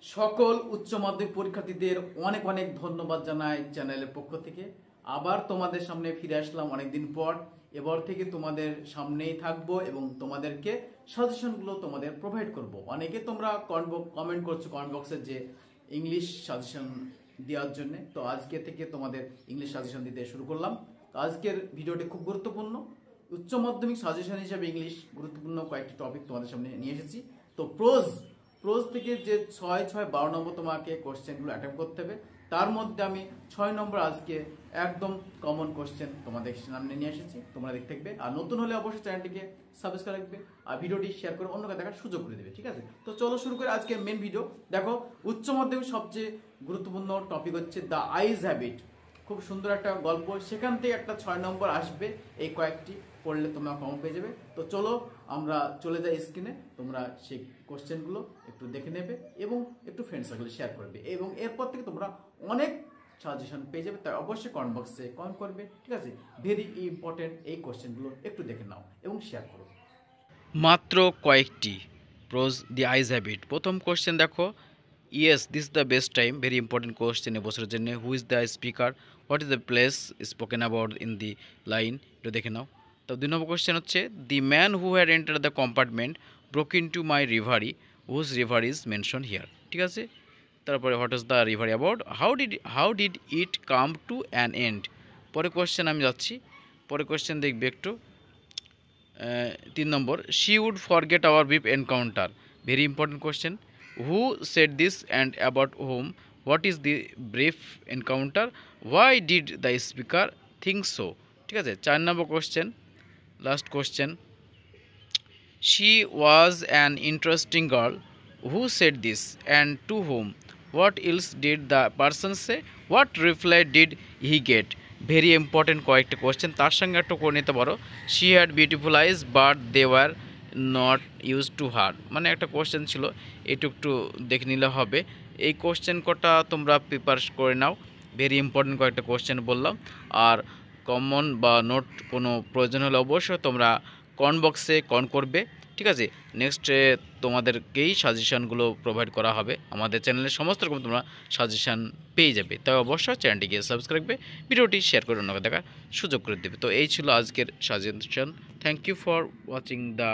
সকল উচ্চ মাধ্যমিক পরীক্ষার্থীদের অনেক অনেক ধন্যবাদ জানাই চ্যানেলের পক্ষ থেকে। আবার তোমাদের সামনে ফিরে আসলাম অনেকদিন পর। এবার থেকে তোমাদের সামনেই থাকবো এবং তোমাদেরকে সাজেশনগুলো তোমাদের প্রোভাইড করব। অনেকে তোমরা কমেন্ট করছো কমেন্ট বক্সে যে ইংলিশ সাজেশন দেওয়ার জন্য, তো আজকে থেকে তোমাদের ইংলিশ সাজেশন দিতে শুরু করলাম। তো আজকের ভিডিওটি খুব গুরুত্বপূর্ণ। উচ্চ মাধ্যমিক সাজেশন হিসেবে ইংলিশ গুরুত্বপূর্ণ কয়েকটি টপিক তোমাদের সামনে নিয়ে এসেছি। তো প্রোজ থেকে যে 6, 12 নম্বর তোমাকে কোশ্চেনগুলো অ্যাটেম্প করতে হবে, তার মধ্যে আমি 6 নম্বর আজকে একদম কমন কোশ্চেন তোমাদের সামনে নিয়ে এসেছি। তোমরা দেখতে থাকবে, আর নতুন হলে অবশ্যই চ্যানেলটিকে সাবস্ক্রাইব রাখবে আর ভিডিওটি শেয়ার করে অন্যকে দেখার সুযোগ করে দেবে, ঠিক আছে? তো চলো শুরু করে আজকে মেন ভিডিও। দেখো, উচ্চ মাধ্যমিক সবচেয়ে গুরুত্বপূর্ণ টপিক হচ্ছে দ্য আইজ হ্যাবিট। খুব সুন্দর একটা গল্প, সেখান থেকে একটা 6 নম্বর আসবে। এই কয়েকটি পড়লে তোমরা কমন পেয়ে যাবে। তো চলো আমরা চলে যাই স্ক্রিনে, তোমরা সেই কোশ্চেনগুলো একটু দেখে নেবে এবং একটু ফ্রেন্ড সার্কেলে শেয়ার করবে, এবং এরপর থেকে তোমরা অনেক সাজেশন পেয়ে যাবে। তাই অবশ্যই কমেন্ট বক্সে কমেন্ট করবে, ঠিক আছে? ভেরি ইম্পর্টেন্ট এই কোশ্চেনগুলো একটু দেখে নাও এবং শেয়ার করো। মাত্র কয়েকটি প্রোজ দি আইজ হ্যাবিট। প্রথম কোশ্চেন দেখো, yes this the best time, very important question এবছরের জন্য। Who is the speaker, what is the place spoken about in the line, এটা দেখে নাও। তো 2 নম্বর কোশ্চেন হচ্ছে, the man who had enter the compartment broke into my reverie, whose river is mention here, ঠিক আছে? তারপরে what is the reverie about, how did it come to an end. পরে question আমি যাচ্ছি, পরে question দেখবে একটু। 3 নম্বর, she would forget our brief encounter, very important question. Who said this and about home, what is the brief encounter, why did the speaker think so, ঠিক আছে? 4 নম্বর question, last question, she was an interesting girl, who said this and to home, what else did the person say, what reply did he get. Very important কয়েকটা question, তার সঙ্গে একটু করে নিতে পারো। She had beautiful eyes but they were not use to her, মানে একটা question ছিল, এটু একটু দেখে নিলে হবে। এই কোয়েশ্চেন কটা তোমরা প্রিপার করে নাও। ভেরি ইম্পর্টেন্ট কয়েকটা কোয়েশ্চেন বললাম। আর কমন বা নোট কোনো প্রয়োজন হলে অবশ্যই তোমরা কমেন্ট বক্সে কমেন্ট করবে, ঠিক আছে? নেক্সটে তোমাদেরকেই সাজেশানগুলো প্রোভাইড করা হবে। আমাদের চ্যানেলের সমস্ত রকম তোমরা সাজেশান পেয়ে যাবে। তাই অবশ্যই চ্যানেলটিকে সাবস্ক্রাইব করবে, ভিডিওটি শেয়ার করে অন্যকে দেখার সুযোগ করে দেবে। তো এই ছিল আজকের suggestion. Thank you for watching the